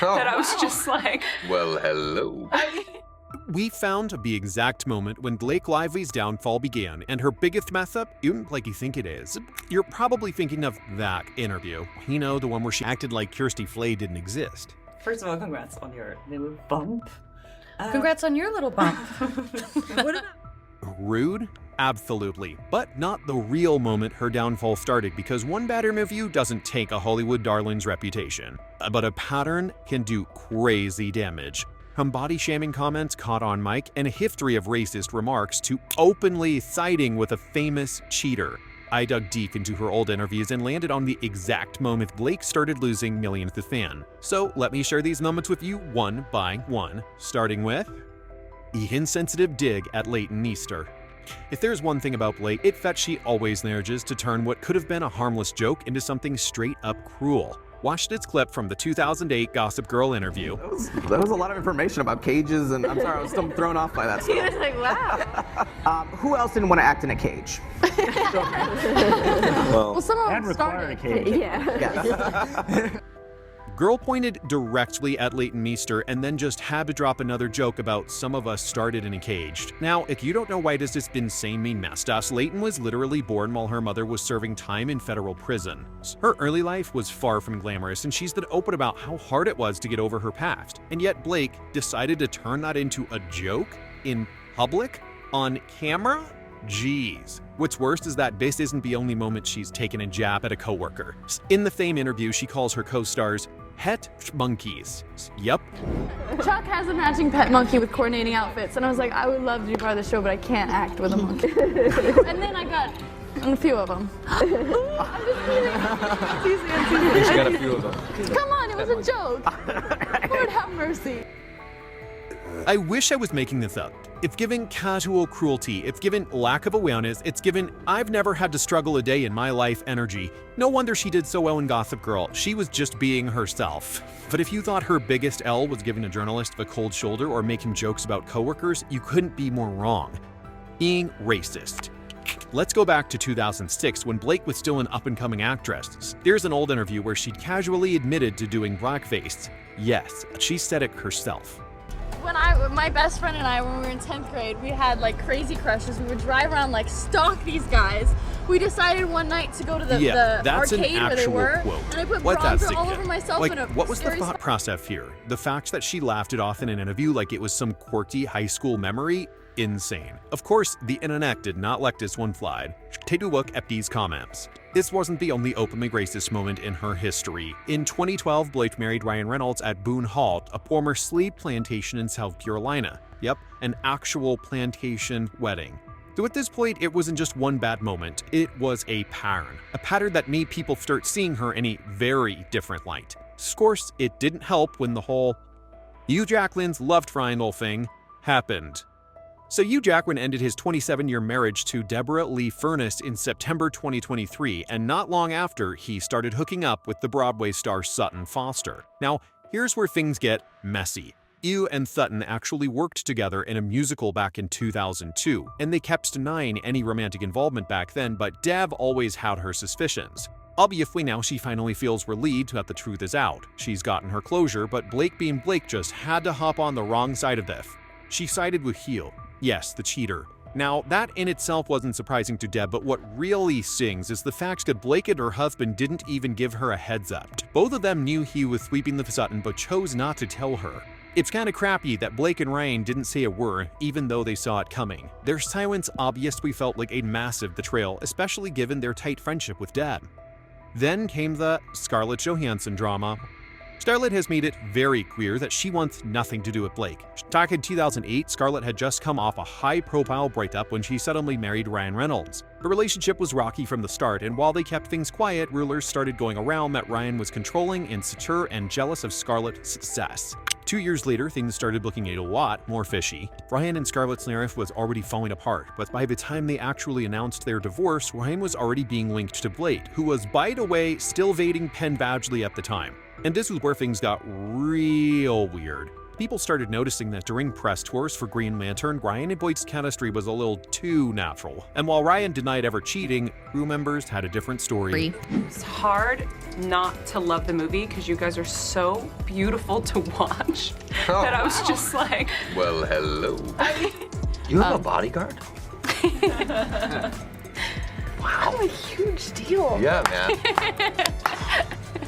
that I was just like, Well, hello. We found the exact moment when Blake Lively's downfall began, and her biggest mess up isn't like you think it is. You're probably thinking of that interview. You know, the one where she acted like Kirsty Flay didn't exist. First of all, congrats on your little bump. Congrats on your little bump. What about... Rude? Absolutely. But not the real moment her downfall started, because one bad interview doesn't take a Hollywood darling's reputation. But a pattern can do crazy damage. From body-shaming comments caught on mic and a history of racist remarks to openly siding with a famous cheater. I dug deep into her old interviews and landed on the exact moment Blake started losing millions of fans. So let me share these moments with you one by one, starting with the insensitive dig at Leighton Meester. If there's one thing about Blake, it's that she always manages to turn what could have been a harmless joke into something straight up cruel. Watch this clip from the 2008 Gossip Girl interview. That was a lot of information about cages, and I'm sorry, I was still thrown off by that stuff. He was like, wow. Who else didn't want to act in a cage? Well, some of them require a started. cage. Yeah. Girl pointed directly at Leighton Meester and then just had to drop another joke about some of us started in a cage. Now, if you don't know why does this insane mean messed us, Leighton was literally born while her mother was serving time in federal prison. Her early life was far from glamorous, and she's been open about how hard it was to get over her past. And yet Blake decided to turn that into a joke in public, on camera? Jeez. What's worse is that this isn't the only moment she's taken a jab at a coworker. In the Fame interview, she calls her co-stars pet monkeys. Yep. Chuck has a matching pet monkey with coordinating outfits, and I was like, I would love to be part of the show, but I can't act with a monkey. And then I got a few of them. I'm just kidding. She got a few of them. Come on, it was a joke. Lord have mercy. I wish I was making this up. It's given casual cruelty, it's given lack of awareness, it's given I've never had to struggle a day in my life energy. No wonder she did so well in Gossip Girl, she was just being herself. But if you thought her biggest L was giving a journalist a cold shoulder or making jokes about coworkers, you couldn't be more wrong. Being racist. Let's go back to 2006 when Blake was still an up-and-coming actress. There's an old interview where she casually admitted to doing blackface. Yes, she said it herself. When my best friend and I, when we were in 10th grade, we had like crazy crushes. We would drive around, like stalk these guys. We decided one night to go to the that's arcade an where they actual were, quote. and I put What that bronzer all significant? over myself Like, in a what was the scary thought process here? The fact that she laughed it off in an interview like it was some quirky high school memory? Insane. Of course, the internet did not let this one fly. Take a look at these comments. This wasn't the only openly racist moment in her history. In 2012, Blake married Ryan Reynolds at Boone Hall, a former slave plantation in South Carolina. Yep, an actual plantation wedding. So at this point, it wasn't just one bad moment, it was a pattern that made people start seeing her in a very different light. Of course, it didn't help when the whole "you Jacqueline's loved triangle" thing happened. So Hugh Jackman ended his 27-year marriage to Deborah Lee Furness in September 2023, and not long after, he started hooking up with the Broadway star Sutton Foster. Now, here's where things get messy. Hugh and Sutton actually worked together in a musical back in 2002, and they kept denying any romantic involvement back then, but Deb always had her suspicions. Obviously now she finally feels relieved that the truth is out. She's gotten her closure, but Blake being Blake just had to hop on the wrong side of this. She sided with Hugh. Yes, the cheater. Now, that in itself wasn't surprising to Deb, but what really stings is the fact that Blake and her husband didn't even give her a heads up. Both of them knew he was sweeping the Sutton, but chose not to tell her. It's kinda crappy that Blake and Ryan didn't say a word, even though they saw it coming. Their silence obviously felt like a massive betrayal, especially given their tight friendship with Deb. Then came the Scarlett Johansson drama. Scarlett has made it very clear that she wants nothing to do with Blake. Back in 2008, Scarlett had just come off a high-profile breakup when she suddenly married Ryan Reynolds. The relationship was rocky from the start, and while they kept things quiet, rumors started going around that Ryan was controlling, insecure, and jealous of Scarlett's success. 2 years later, things started looking a lot more fishy. Ryan and Scarlett's narrative was already falling apart, but by the time they actually announced their divorce, Ryan was already being linked to Blake, who was, by the way, still dating Penn Badgley at the time. And this was where things got real weird. People started noticing that during press tours for Green Lantern, Ryan and Blake's chemistry was a little too natural. And while Ryan denied ever cheating, crew members had a different story. It's hard not to love the movie because you guys are so beautiful to watch that I was just like, Well, hello. You have a bodyguard? Wow. I'm a huge deal. Yeah, man.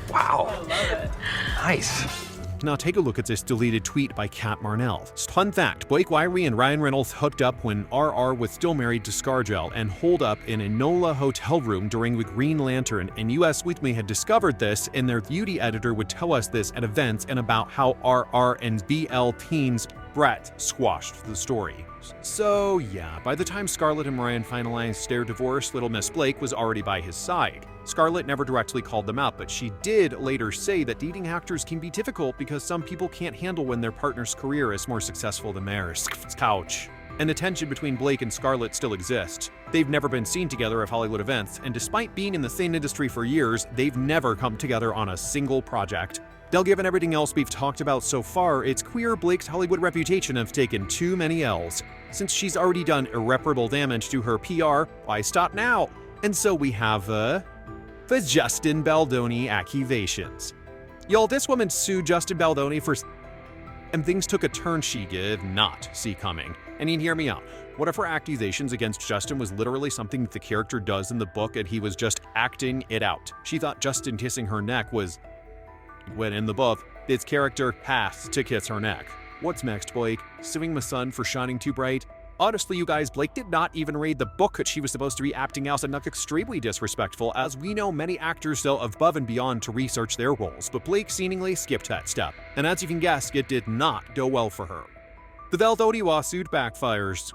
Wow. I love it. Nice. Now take a look at this deleted tweet by Kat Marnell. Fun fact, Blake Wyrie and Ryan Reynolds hooked up when RR was still married to ScarJo and holed up in a NOLA hotel room during the Green Lantern, and US Weekly had discovered this, and their beauty editor would tell us this at events and about how RR and BL teams Brett squashed the story. So yeah, by the time Scarlett and Ryan finalized their divorce, little Miss Blake was already by his side. Scarlett never directly called them out, but she did later say that dating actors can be difficult because some people can't handle when their partner's career is more successful than theirs. Couch. And the tension between Blake and Scarlett still exists. They've never been seen together at Hollywood events, and despite being in the same industry for years, they've never come together on a single project. Now, given everything else we've talked about so far, it's clear Blake's Hollywood reputation has taken too many L's. Since she's already done irreparable damage to her PR, why stop now? And so we have the Justin Baldoni accusations. Y'all, this woman sued Justin Baldoni for and things took a turn she did not see coming. And hear me out. What if her accusations against Justin was literally something the character does in the book and he was just acting it out? She thought Justin kissing her neck was when in the book, its character has to kiss her neck. What's next, Blake? Suing my son for shining too bright? Honestly, you guys, Blake did not even read the book that she was supposed to be acting out and look extremely disrespectful, as we know many actors go above and beyond to research their roles, but Blake seemingly skipped that step. And as you can guess, it did not go well for her. The Baldoni lawsuit backfires.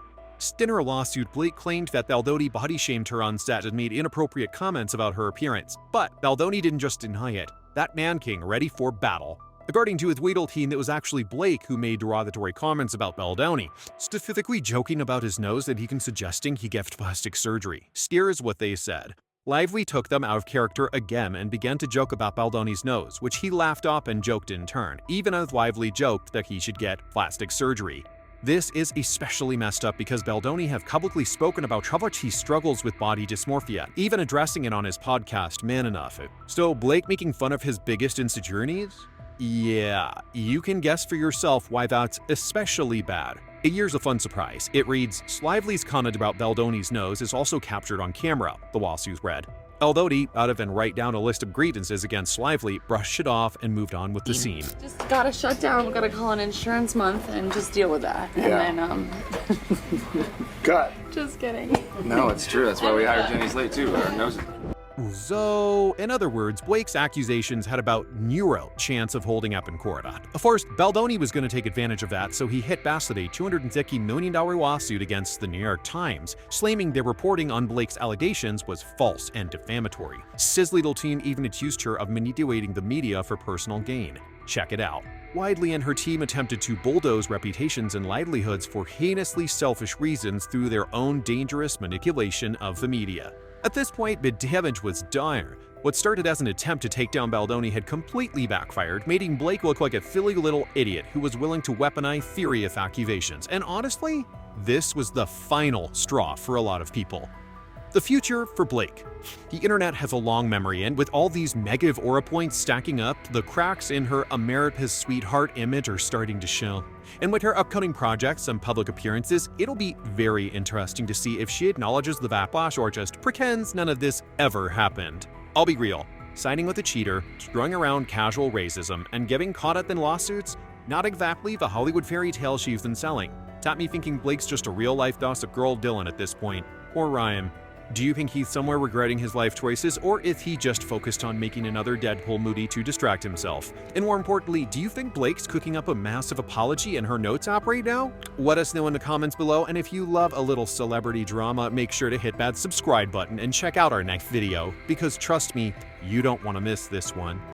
In her lawsuit, Blake claimed that Baldoni body-shamed her on set and made inappropriate comments about her appearance. But Baldoni didn't just deny it. That man king ready for battle. According to his legal team, it was actually Blake who made derogatory comments about Baldoni, specifically joking about his nose and even suggesting he get plastic surgery. Here's what they said. Lively took them out of character again and began to joke about Baldoni's nose, which he laughed off and joked in turn, even as Lively joked that he should get plastic surgery. This is especially messed up because Baldoni have publicly spoken about how much he struggles with body dysmorphia, even addressing it on his podcast, Man Enough. So Blake making fun of his biggest insecurities? Yeah, you can guess for yourself why that's especially bad. Here's a fun surprise. It reads, Lively's comment about Baldoni's nose is also captured on camera, the lawsuit read. Baldoni, out of and write down a list of grievances against Lively, brushed it off and moved on with the scene. Just gotta shut down, we gotta call an insurance month and just deal with that. Yeah. And then, Cut. just kidding. No, it's true. That's why we hired Jenny Slate too. Our nose. So, in other words, Blake's accusations had about zero chance of holding up in court. Of course, Baldoni was going to take advantage of that, so he hit back with a $250 million lawsuit against the New York Times, claiming their reporting on Blake's allegations was false and defamatory. His legal team even accused her of manipulating the media for personal gain. Check it out. Widely and her team attempted to bulldoze reputations and livelihoods for heinously selfish reasons through their own dangerous manipulation of the media. At this point, the damage was dire. What started as an attempt to take down Baldoni had completely backfired, making Blake look like a silly little idiot who was willing to weaponize serious accusations. And honestly, this was the final straw for a lot of people. The future for Blake. The internet has a long memory, and with all these negative aura points stacking up, the cracks in her America's sweetheart image are starting to show. And with her upcoming projects and public appearances, it'll be very interesting to see if she acknowledges the backlash or just pretends none of this ever happened. I'll be real, siding with a cheater, throwing around casual racism, and getting caught up in lawsuits, not exactly the Hollywood fairy tale she's been selling. Tap me thinking Blake's just a real-life gossip girl Dylan at this point, or Ryan. Do you think he's somewhere regretting his life choices, or is he just focused on making another Deadpool movie to distract himself? And more importantly, do you think Blake's cooking up a massive apology in her notes app right now? Let us know in the comments below, and if you love a little celebrity drama, make sure to hit that subscribe button and check out our next video, because trust me, you don't want to miss this one.